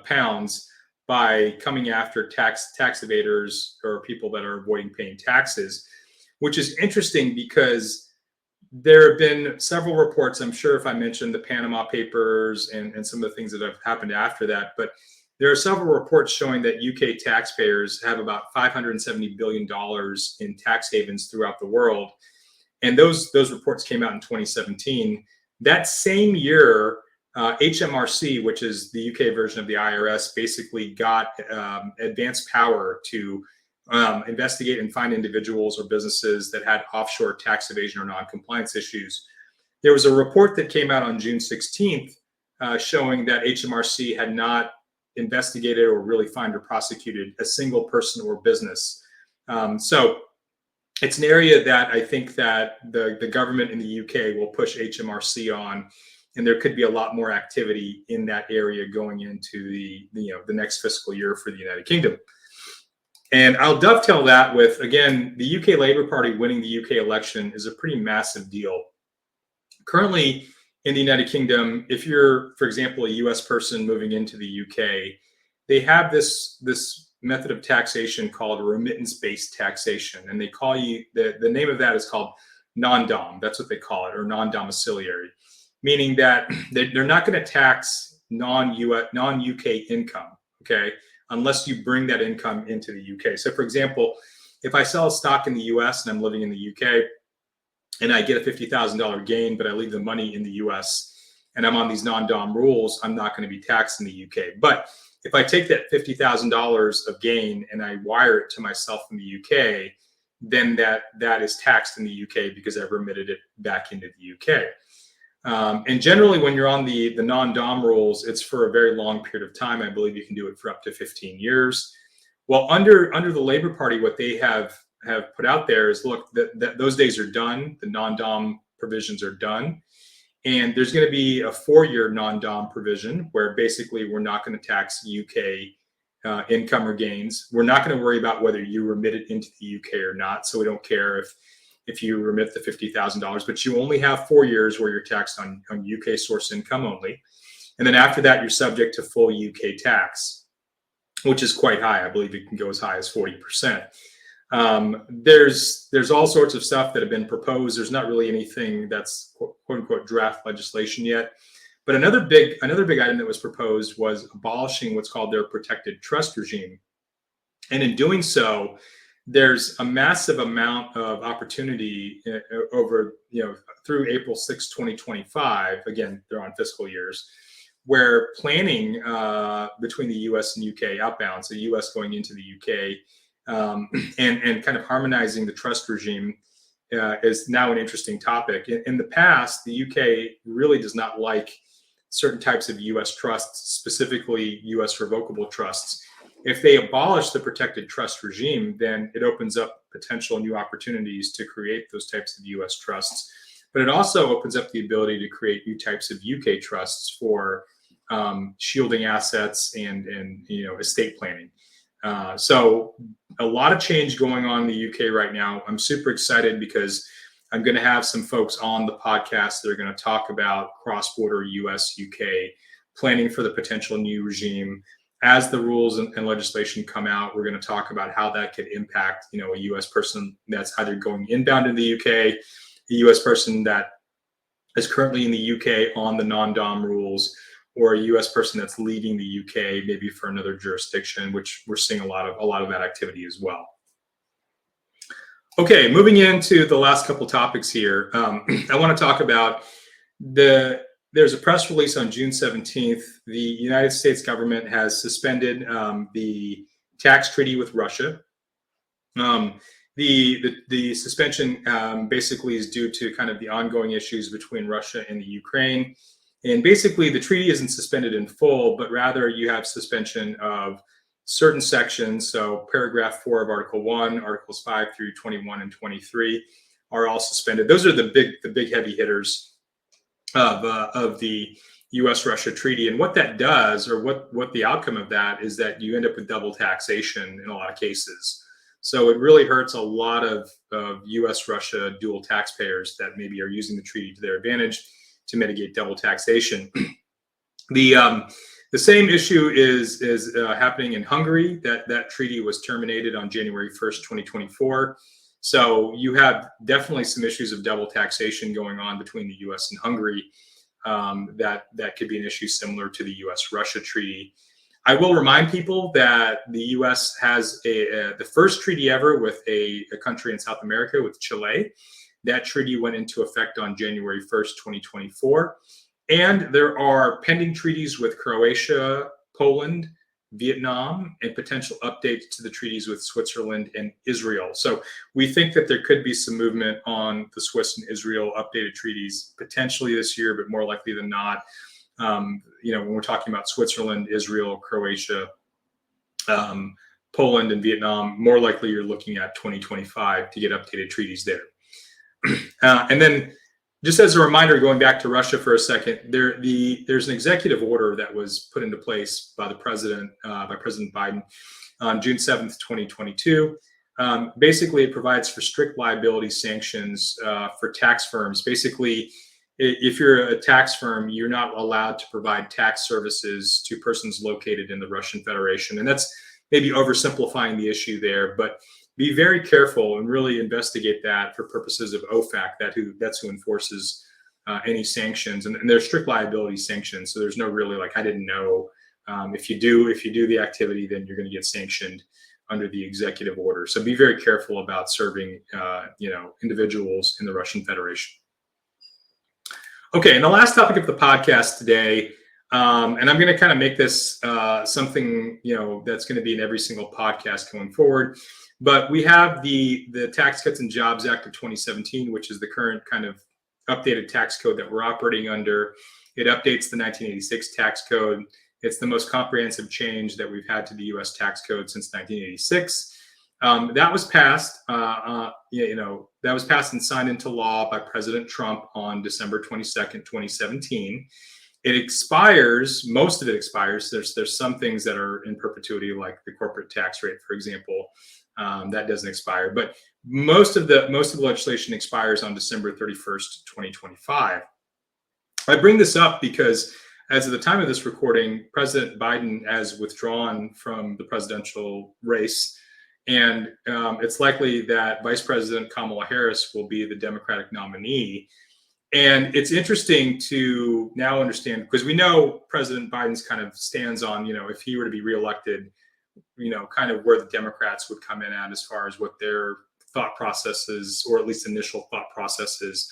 pounds by coming after tax evaders or people that are avoiding paying taxes, which is interesting because there have been several reports. I'm sure if I mentioned the Panama Papers and some of the things that have happened after that, but there are several reports showing that UK taxpayers have about $570 billion in tax havens throughout the world. And those reports came out in 2017. That same year, HMRC, which is the UK version of the IRS, basically got advanced power to investigate and find individuals or businesses that had offshore tax evasion or non-compliance issues. There was a report that came out on June 16th showing that HMRC had not investigated or really fined or prosecuted a single person or business. So it's an area that I think that the government in the UK will push HMRC on, and there could be a lot more activity in that area going into the next fiscal year for the United Kingdom. And I'll dovetail that with, again, the UK Labour Party winning the UK election is a pretty massive deal. Currently in the United Kingdom, if you're, for example, a US person moving into the UK, they have this method of taxation called remittance-based taxation. And they call you, the name of that is called non-dom. That's what they call it, or non-domiciliary, meaning that they're not going to tax non-UK income, okay, unless you bring that income into the UK. So for example, if I sell a stock in the US and I'm living in the UK and I get a $50,000 gain, but I leave the money in the US and I'm on these non-dom rules, I'm not going to be taxed in the UK. But if I take that $50,000 of gain and I wire it to myself in the UK, then that is taxed in the UK because I've remitted it back into the UK. And generally, when you're on the non-dom rules, it's for a very long period of time. I believe you can do it for up to 15 years. Well, under the Labour Party, what they have put out there is, look, that those days are done. The non-dom provisions are done. And there's going to be a 4-year non-dom provision where basically we're not going to tax UK income or gains. We're not going to worry about whether you remit it into the UK or not. So we don't care if you remit the $50,000, but you only have 4 years where you're taxed on UK source income only. And then after that, you're subject to full UK tax, which is quite high. I believe it can go as high as 40%. There's all sorts of stuff that have been proposed. There's not really anything that's quote unquote draft legislation yet. But another big item that was proposed was abolishing what's called their protected trust regime. And in doing so, there's a massive amount of opportunity over, through April 6, 2025. Again, they're on fiscal years, where planning between the US and UK outbound, so US going into the UK, and kind of harmonizing the trust regime is now an interesting topic. In the past, the UK really does not like certain types of US trusts, specifically US revocable trusts. If they abolish the protected trust regime, then it opens up potential new opportunities to create those types of US trusts. But it also opens up the ability to create new types of UK trusts for shielding assets and estate planning. So a lot of change going on in the UK right now. I'm super excited because I'm going to have some folks on the podcast that are going to talk about cross-border US, UK, planning for the potential new regime. as the rules and legislation come out, we're going to talk about how that could impact, a U.S. person that's either going inbound in the U.K., a U.S. person that is currently in the U.K. on the non-dom rules, or a U.S. person that's leaving the U.K. maybe for another jurisdiction, which we're seeing a lot of that activity as well. Okay, moving into the last couple topics here, I want to talk about there's a press release on June 17th. The United States government has suspended the tax treaty with Russia. The suspension basically is due to kind of the ongoing issues between Russia and the Ukraine. And basically the treaty isn't suspended in full, but rather you have suspension of certain sections. So paragraph 4 of Article 1, Articles 5 through 21 and 23 are all suspended. Those are the big heavy hitters of the U.S.-Russia treaty. And what that does, or what the outcome of that is, that you end up with double taxation in a lot of cases. So it really hurts a lot of U.S.-Russia dual taxpayers that maybe are using the treaty to their advantage to mitigate double taxation. The same issue is happening in Hungary. That treaty was terminated on January 1st, 2024. So you have definitely some issues of double taxation going on between the U.S. and Hungary. That could be an issue similar to the U.S.-Russia treaty. I will remind people that the U.S. has the first treaty ever with a country in South America, with Chile. That treaty went into effect on January 1st, 2024. And there are pending treaties with Croatia, Poland, Vietnam, and potential updates to the treaties with Switzerland and Israel. So we think that there could be some movement on the Swiss and Israel updated treaties potentially this year, but more likely than not. When we're talking about Switzerland, Israel, Croatia, Poland, and Vietnam, more likely you're looking at 2025 to get updated treaties there. And then, just as a reminder, going back to Russia for a second, there's an executive order that was put into place by President Biden on June 7th, 2022. Basically, it provides for strict liability sanctions for tax firms. Basically, if you're a tax firm, you're not allowed to provide tax services to persons located in the Russian Federation. And that's maybe oversimplifying the issue there, but be very careful and really investigate that for purposes of OFAC. That's who enforces any sanctions, and there's strict liability sanctions. So there's no really like, I didn't know. If you do the activity, then you're going to get sanctioned under the executive order. So be very careful about serving individuals in the Russian Federation. Okay, and the last topic of the podcast today, and I'm going to kind of make this something that's going to be in every single podcast going forward. But we have the Tax Cuts and Jobs Act of 2017, which is the current kind of updated tax code that we're operating under. It updates the 1986 tax code. It's the most comprehensive change that we've had to the U.S. tax code since 1986. That was passed. That was passed and signed into law by President Trump on December 22nd, 2017. It expires. Most of it expires. There's some things that are in perpetuity, like the corporate tax rate, for example. That doesn't expire, but most of the legislation expires on December 31st, 2025. I bring this up because as of the time of this recording, President Biden has withdrawn from the presidential race, and it's likely that Vice President Kamala Harris will be the Democratic nominee. And it's interesting to now understand, because we know President Biden's kind of stands on, if he were to be reelected, kind of where the Democrats would come in at as far as what their thought processes, or at least initial thought processes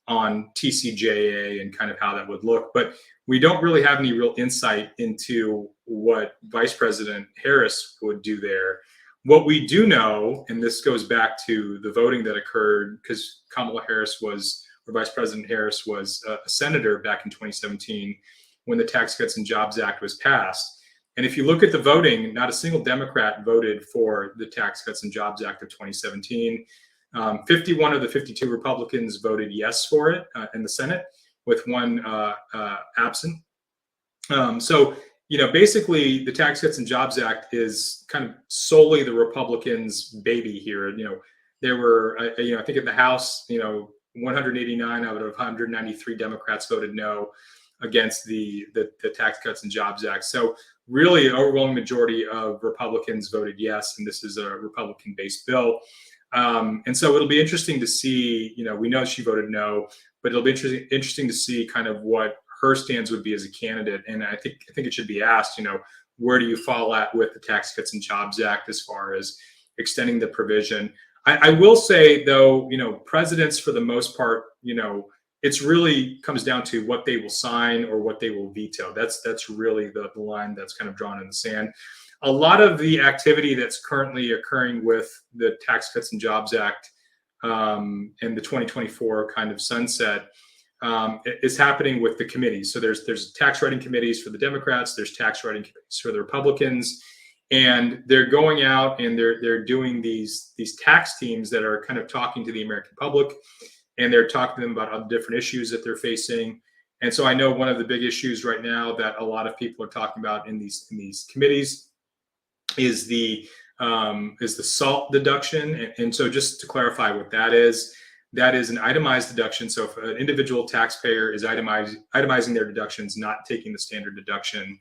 on TCJA and kind of how that would look. But we don't really have any real insight into what Vice President Harris would do there. What we do know, and this goes back to the voting that occurred, because Vice President Harris was a senator back in 2017 when the Tax Cuts and Jobs Act was passed. And if you look at the voting, not a single Democrat voted for the Tax Cuts and Jobs Act of 2017. 51 of the 52 Republicans voted yes for it in the Senate, with one absent. So basically the Tax Cuts and Jobs Act is kind of solely the Republicans' baby here. There were, I think in the House, 189 out of 193 Democrats voted no against the Tax Cuts and Jobs Act. So really an overwhelming majority of Republicans voted yes, and this is a Republican-based bill. And so it'll be interesting to see, we know she voted no, but it'll be interesting to see kind of what her stance would be as a candidate. And I think it should be asked, where do you fall at with the Tax Cuts and Jobs Act as far as extending the provision? I will say, though, presidents, for the most part, it's really comes down to what they will sign or what they will veto. That's really the line that's kind of drawn in the sand. A lot of the activity that's currently occurring with the Tax Cuts and Jobs Act and the 2024 kind of sunset is happening with the committees. So there's tax writing committees for the Democrats, there's tax writing committees for the Republicans, and they're going out and they're doing these tax teams that are kind of talking to the American public, and they're talking to them about other different issues that they're facing. And so I know one of the big issues right now that a lot of people are talking about in these committees is the SALT deduction. And so just to clarify what that is an itemized deduction. So if an individual taxpayer is itemizing their deductions, not taking the standard deduction,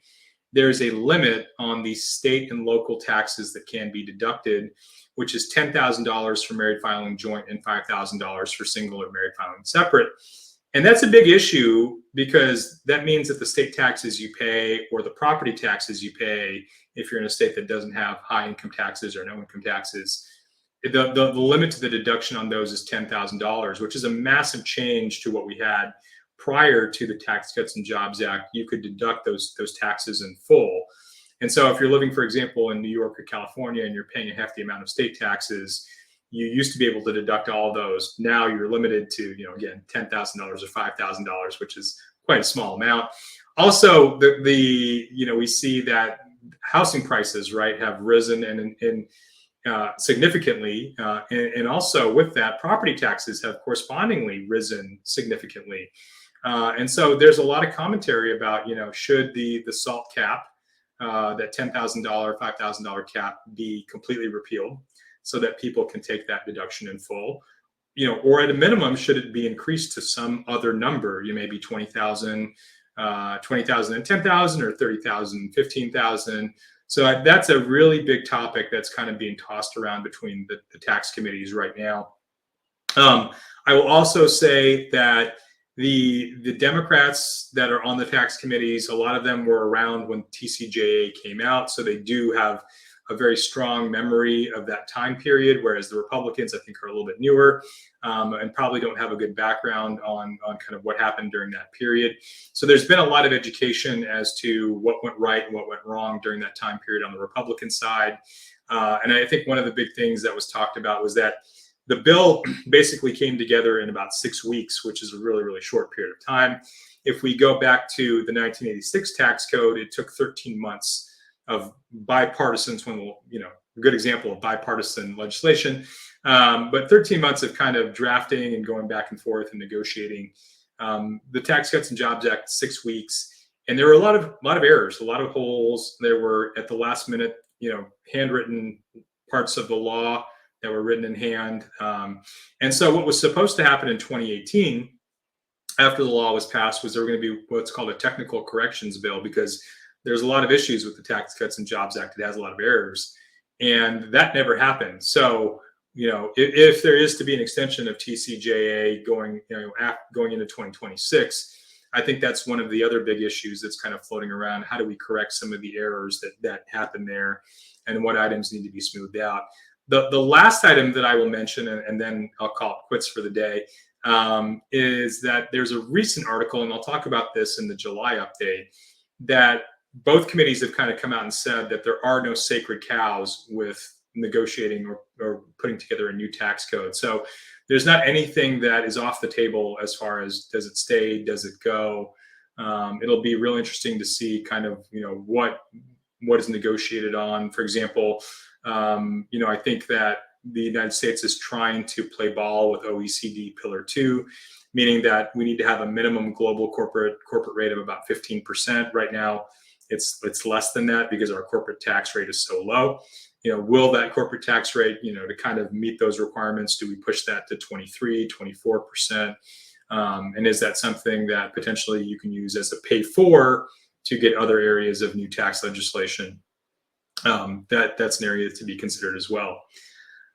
there's a limit on the state and local taxes that can be deducted, which is $10,000 for married filing joint and $5,000 for single or married filing separate. And that's a big issue because that means that the state taxes you pay or the property taxes you pay, if you're in a state that doesn't have high income taxes or no income taxes, the limit to the deduction on those is $10,000, which is a massive change to what we had prior to the Tax Cuts and Jobs Act. You could deduct those taxes in full. And so if you're living, for example, in New York or California and you're paying a hefty amount of state taxes, you used to be able to deduct all of those. Now you're limited to, again, $10,000 or $5,000, which is quite a small amount. Also, we see that housing prices, right, have risen and significantly, and also with that, property taxes have correspondingly risen significantly. And so there's a lot of commentary about, should the SALT cap, that $10,000, $5,000 cap, be completely repealed so that people can take that deduction in full, or at a minimum, should it be increased to some other number? Maybe 20,000, 20,000 and 10,000, or 30,000, 15,000. So that's a really big topic that's kind of being tossed around between the tax committees right now. I will also say that the Democrats that are on the tax committees, a lot of them were around when TCJA came out, so they do have a very strong memory of that time period, whereas the Republicans, I think, are a little bit newer and probably don't have a good background on kind of what happened during that period. So there's been a lot of education as to what went right and what went wrong during that time period on the Republican side. And I think one of the big things that was talked about was that the bill basically came together in about 6 weeks, which is a really, really short period of time. If we go back to the 1986 tax code, it took 13 months of bipartisan, a good example of bipartisan legislation, but 13 months of kind of drafting and going back and forth and negotiating. The Tax Cuts and Jobs Act, 6 weeks, and there were a lot of errors, a lot of holes. There were, at the last minute, handwritten parts of the law that were written in hand. And so what was supposed to happen in 2018 after the law was passed was there were going to be what's called a technical corrections bill, because there's a lot of issues with the Tax Cuts and Jobs Act. It has a lot of errors, and that never happened. So, if there is to be an extension of TCJA going into 2026, I think that's one of the other big issues that's kind of floating around. How do we correct some of the errors that happened there, and what items need to be smoothed out? The last item that I will mention, and then I'll call it quits for the day, is that there's a recent article, and I'll talk about this in the July update, that both committees have kind of come out and said that there are no sacred cows with negotiating or putting together a new tax code. So there's not anything that is off the table as far as does it stay, does it go. It'll be real interesting to see kind of, what is negotiated on. For example, I think that the United States is trying to play ball with OECD Pillar 2, meaning that we need to have a minimum global corporate rate of about 15%. Right now, it's less than that because our corporate tax rate is so low. Will that corporate tax rate, to kind of meet those requirements, do we push that to 23, 24%? And is that something that potentially you can use as a pay for to get other areas of new tax legislation. That's an area to be considered as well.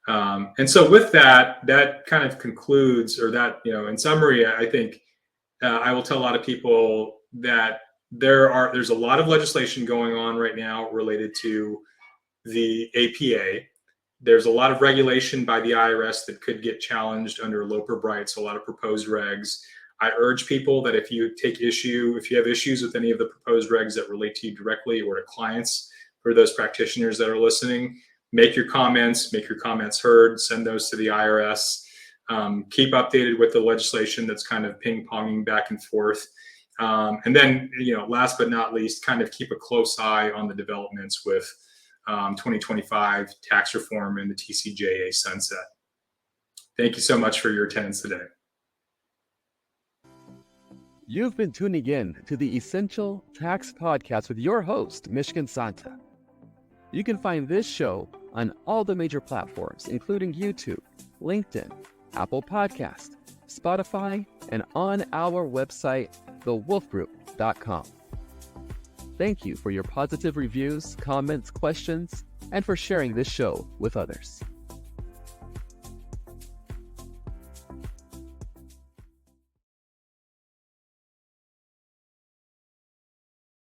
And so with that kind of concludes, or that, in summary, I think I will tell a lot of people that there's a lot of legislation going on right now related to the APA. There's a lot of regulation by the IRS that could get challenged under Loper Bright, so a lot of proposed regs. I urge people that if you have issues with any of the proposed regs that relate to you directly or to clients, for those practitioners that are listening, make your comments heard, send those to the IRS. Keep updated with the legislation that's kind of ping-ponging back and forth. And then, last but not least, kind of keep a close eye on the developments with 2025 tax reform and the TCJA sunset. Thank you so much for your attendance today. You've been tuning in to the Essential Tax Podcast with your host, Mishkin Santa. You can find this show on all the major platforms, including YouTube, LinkedIn, Apple Podcast, Spotify, and on our website, thewolfgroup.com. Thank you for your positive reviews, comments, questions, and for sharing this show with others.